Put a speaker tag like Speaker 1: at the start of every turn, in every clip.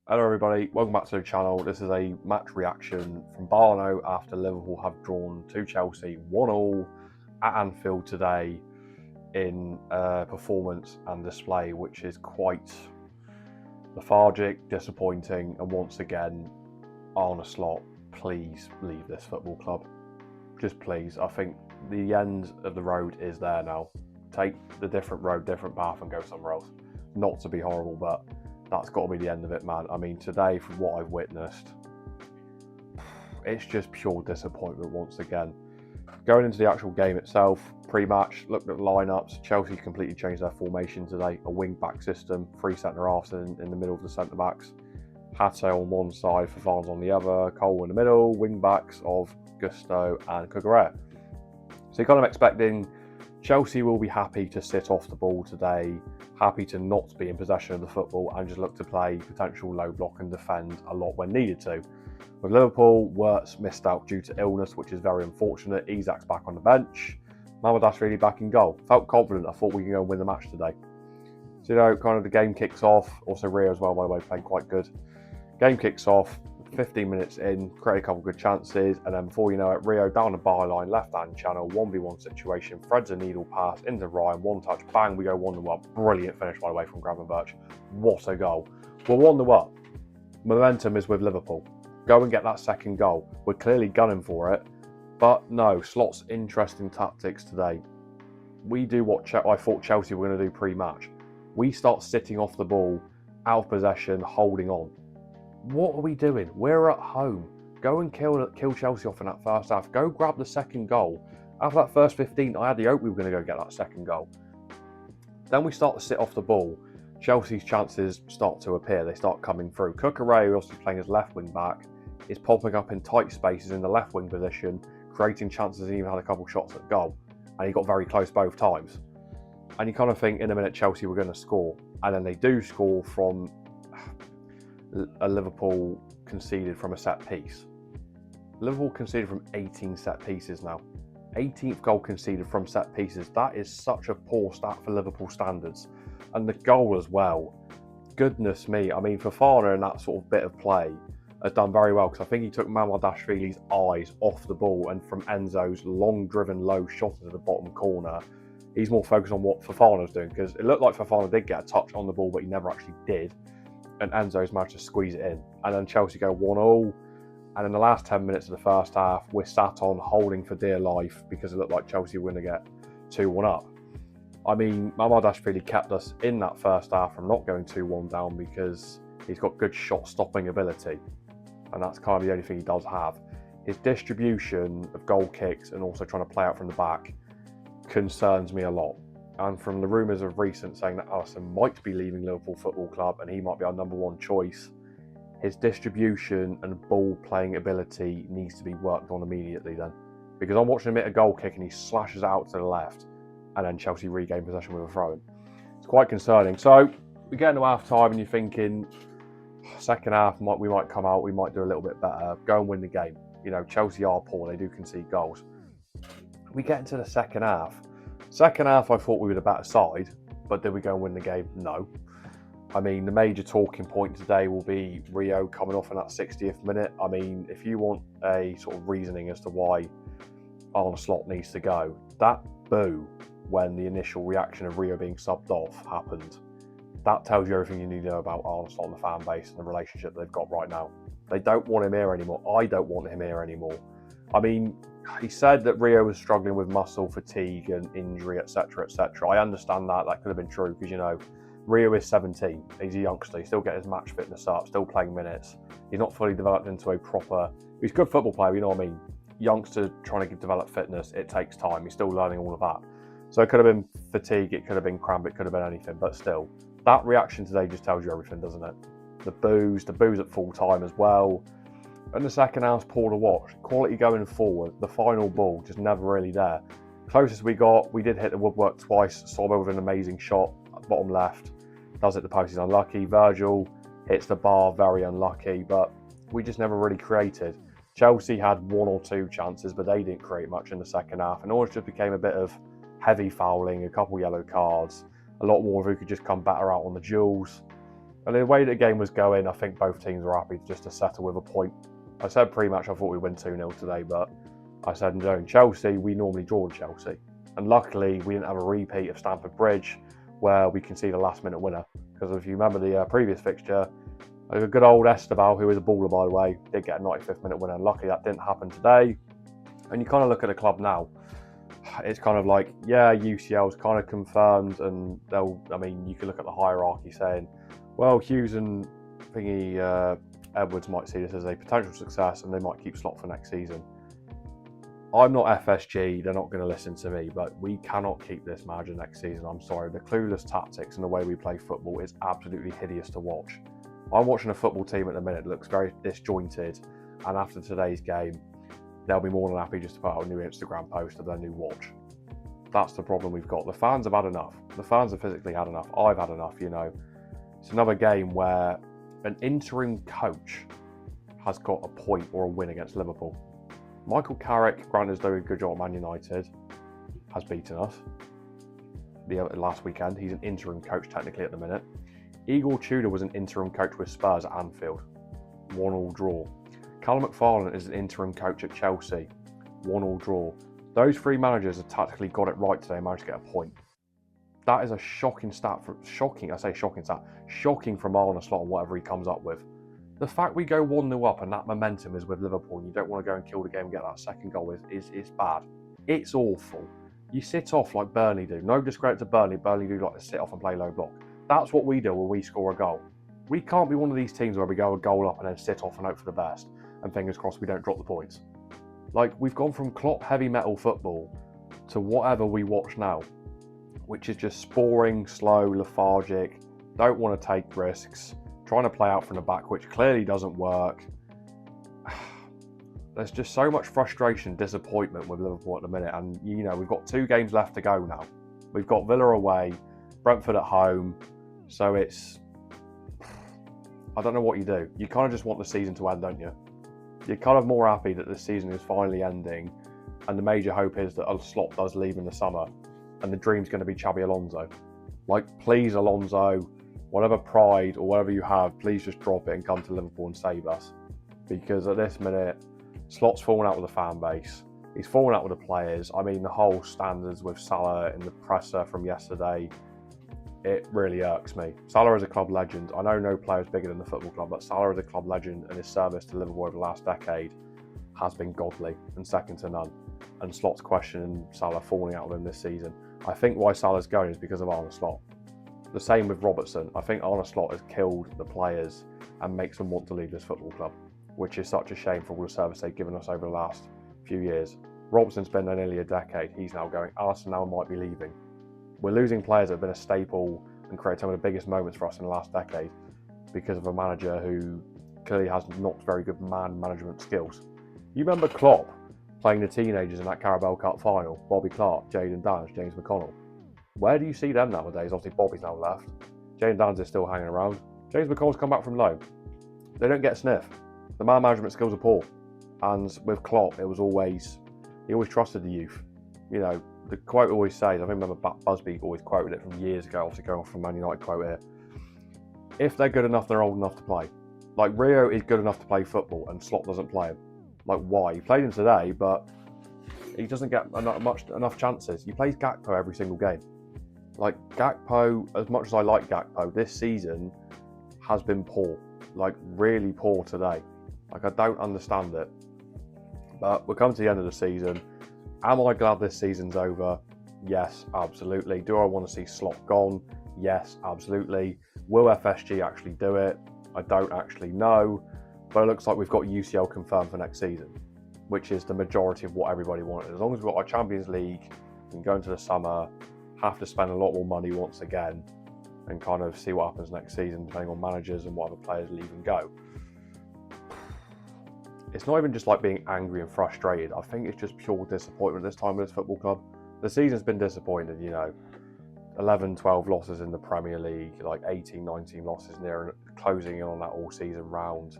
Speaker 1: Hello everybody, welcome back to the channel. This is a match reaction from Barno after Liverpool have drawn to Chelsea 1-1 at Anfield today in performance and display which is quite lethargic, disappointing, and once again, Arne Slot, please leave this football club. Just please. I think the end of the road is there now. Take the different road, different path and go somewhere else. Not to be horrible, but that's got to be the end of it, man. I mean, today, from what I've witnessed, it's just pure disappointment once again. Going into the actual game itself, pre-match, looked at the lineups. Chelsea completely changed their formation today. A wing-back system, 3 centre-halves in the middle of the centre-backs. Hatte on one side, Fofana's on the other, Cole in the middle, wing-backs of Gusto and Cucurella. So you're kind of expecting Chelsea will be happy to sit off the ball today, happy to not be in possession of the football and just look to play potential low block and defend a lot when needed to. With Liverpool, Wirtz missed out due to illness, which is very unfortunate. Isak's back on the bench. Mamardashvili back in goal. Felt confident. I thought we could go and win the match today. So, kind of the game kicks off. Also, Rio as well, by the way, played quite good. Game kicks off. 15 minutes in, create a couple of good chances, and then before you know it, Rio down the byline, left-hand channel, 1v1 situation, threads a needle pass into Ryan, one touch, bang, we go 1-0 up. Brilliant finish, by the way, from Gravenberch. What a goal. We're 1-0 up. Momentum is with Liverpool. Go and get that second goal. We're clearly gunning for it, but no, Slot's interesting tactics today. We do what I thought Chelsea were going to do pre-match. We start sitting off the ball, out of possession, holding on. What are we doing? We're at home. Go and kill Chelsea off in that first half. Go grab the second goal. After that first 15, I had the hope we were going to go get that second goal. Then we start to sit off the ball. Chelsea's chances start to appear. They start coming through. Cucurella, who also playing as left wing back, is popping up in tight spaces in the left wing position, creating chances, and even had a couple shots at goal. And he got very close both times. And you kind of think in a minute Chelsea were going to score. And then they do score from a Liverpool conceded from a set piece. Liverpool conceded from 18 set pieces now. 18th goal conceded from set pieces. That is such a poor stat for Liverpool standards. And the goal as well. Goodness me. I mean, Fofana in that sort of bit of play has done very well because I think he took Mamardashvili's eyes off the ball, and from Enzo's long driven low shot into the bottom corner, he's more focused on what Fofana's doing, because it looked like Fofana did get a touch on the ball, but he never actually did. And Enzo's managed to squeeze it in. And then Chelsea go 1-0. And in the last 10 minutes of the first half, we're sat on holding for dear life because it looked like Chelsea were going to get 2-1 up. I mean, Mamardashvili kept us in that first half from not going 2-1 down because he's got good shot-stopping ability. And that's kind of the only thing he does have. His distribution of goal kicks and also trying to play out from the back concerns me a lot. And from the rumours of recent saying that Alisson might be leaving Liverpool Football Club and he might be our #1 choice, his distribution and ball playing ability needs to be worked on immediately then. Because I'm watching him hit a goal kick and he slashes out to the left and then Chelsea regain possession with a throw-in. It's quite concerning. So we get into half time and you're thinking, second half we might come out, we might do a little bit better, go and win the game. You know, Chelsea are poor, they do concede goals. We get into the second half. Second half, I thought we were the better side, but did we go and win the game? No. I mean, the major talking point today will be Rio coming off in that 60th minute. I mean, if you want a sort of reasoning as to why Arne Slot needs to go, that boo when the initial reaction of Rio being subbed off happened, that tells you everything you need to know about Arne Slot and the fan base and the relationship they've got right now. They don't want him here anymore. I don't want him here anymore. I mean, he said that Rio was struggling with muscle fatigue and injury, etc., etc. I understand that. That could have been true because, you know, Rio is 17. He's a youngster. He still get his match fitness up, still playing minutes. He's not fully developed into a proper... He's a good football player, you know what I mean? Youngster trying to develop fitness, it takes time. He's still learning all of that. So it could have been fatigue, it could have been cramp, it could have been anything. But still, that reaction today just tells you everything, doesn't it? The booze at full time as well. And the second half's poor to watch. Quality going forward, the final ball just never really there. Closest we got, we did hit the woodwork twice. Sobo with an amazing shot, bottom left. Does hit the post, he's unlucky. Virgil hits the bar, very unlucky. But we just never really created. Chelsea had 1 or 2 chances, but they didn't create much in the second half. And all just became a bit of heavy fouling, a couple yellow cards. A lot more of who could just come better out on the duels. And the way the game was going, I think both teams were happy just to settle with a point. I said pre-match I thought we'd win 2-0 today, but I said, no, in Chelsea, we normally draw Chelsea. And luckily, we didn't have a repeat of Stamford Bridge where we conceded a last-minute winner. Because if you remember the previous fixture, a good old Esteban, who is a baller, by the way, did get a 95th minute winner. And luckily, that didn't happen today. And you kind of look at the club now. It's kind of like, yeah, UCL's kind of confirmed. And you can look at the hierarchy saying, well, Hughes and Edwards might see this as a potential success and they might keep Slot for next season. I'm not FSG, they're not going to listen to me, but we cannot keep this manager next season. I'm sorry, the clueless tactics and the way we play football is absolutely hideous to watch. I'm watching a football team at the minute that looks very disjointed, and after today's game, they'll be more than happy just to put out a new Instagram post of their new watch. That's the problem we've got. The fans have had enough. The fans have physically had enough. I've had enough, It's another game where an interim coach has got a point or a win against Liverpool. Michael Carrick, granted, is doing a good job at Man United, has beaten us last weekend. He's an interim coach technically at the minute. Igor Tudor was an interim coach with Spurs at Anfield. 1-1 draw. Callum McFarlane is an interim coach at Chelsea. 1-1 draw. Those three managers have tactically got it right today and managed to get a point. That is a shocking stat. Shocking from Arne Slot and whatever he comes up with. The fact we go 1-0 up and that momentum is with Liverpool and you don't want to go and kill the game and get that second goal is bad. It's awful. You sit off like Burnley do. No discredit to Burnley. Burnley do like to sit off and play low block. That's what we do when we score a goal. We can't be one of these teams where we go a goal up and then sit off and hope for the best and fingers crossed we don't drop the points. Like, we've gone from Klopp heavy metal football to whatever we watch now, which is just sporing, slow, lethargic, don't want to take risks, trying to play out from the back, which clearly doesn't work. There's just so much frustration, disappointment with Liverpool at the minute. And, we've got 2 games left to go now. We've got Villa away, Brentford at home. So I don't know what you do. You kind of just want the season to end, don't you? You're kind of more happy that the season is finally ending. And the major hope is that a Slot does leave in the summer. And the dream's going to be Xabi Alonso. Like, please, Alonso, whatever pride or whatever you have, please just drop it and come to Liverpool and save us. Because at this minute, Slot's fallen out with the fan base. He's fallen out with the players. I mean, the whole standards with Salah in the presser from yesterday, it really irks me. Salah is a club legend. I know no player is bigger than the football club, but Salah is a club legend and his service to Liverpool over the last decade has been godly and second to none. And Slot's questioning Salah falling out with him this season. I think why Salah's going is because of Arne Slot. The same with Robertson. I think Arne Slot has killed the players and makes them want to leave this football club, which is such a shame for all the service they've given us over the last few years. Robertson's been there nearly a decade. He's now going. Alisson now might be leaving. We're losing players that have been a staple and created some of the biggest moments for us in the last decade because of a manager who clearly has not very good man management skills. You remember Klopp playing the teenagers in that Carabao Cup final? Bobby Clark, Jadon Danns, James McConnell. Where do you see them nowadays? Obviously, Bobby's now left. Jadon Danns is still hanging around. James McConnell's come back from loan. They don't get a sniff. The man management skills are poor. And with Klopp, he always trusted the youth. The quote always says, I remember Busby always quoted it from years ago, obviously going off from Man United quote here. If they're good enough, they're old enough to play. Like, Rio is good enough to play football and Slot doesn't play him. Like, why? He played him today, but he doesn't get enough chances. He plays Gakpo every single game. Like, Gakpo, as much as I like Gakpo, this season has been poor. Like, really poor today. Like, I don't understand it. But we're coming to the end of the season. Am I glad this season's over? Yes, absolutely. Do I want to see Slot gone? Yes, absolutely. Will FSG actually do it? I don't actually know. But it looks like we've got UCL confirmed for next season, which is the majority of what everybody wanted. As long as we've got our Champions League, we can go into the summer, have to spend a lot more money once again, and kind of see what happens next season, depending on managers and what other players leave and go. It's not even just like being angry and frustrated. I think it's just pure disappointment this time with this football club. The season's been disappointing, 11, 12 losses in the Premier League, like 18, 19 losses near closing in on that all-season round.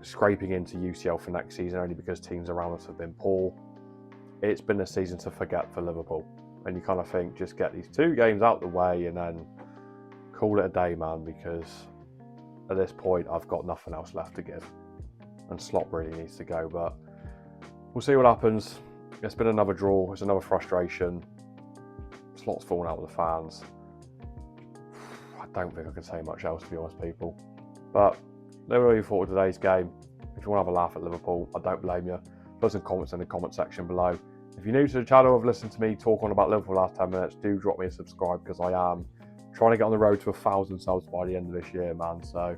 Speaker 1: Scraping into UCL for next season only because teams around us have been poor. It's been a season to forget for Liverpool. And you kind of think, just get these 2 games out the way and then call it a day, man, because at this point, I've got nothing else left to give. And Slot really needs to go, but we'll see what happens. It's been another draw. It's another frustration. Slot's fallen out with the fans. I don't think I can say much else, to be honest, people. But let me know what you thought of today's game. If you want to have a laugh at Liverpool, I don't blame you. Put some comments in the comment section below. If you're new to the channel, have listened to me talk on about Liverpool the last 10 minutes, do drop me a subscribe, because I am trying to get on the road to 1,000 subs by the end of this year, man. So,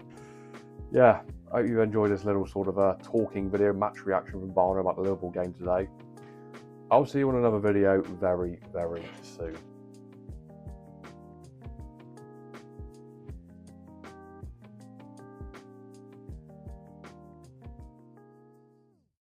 Speaker 1: yeah, I hope you enjoyed this little sort of a talking video, match reaction from Barno about the Liverpool game today. I'll see you in another video very, very soon.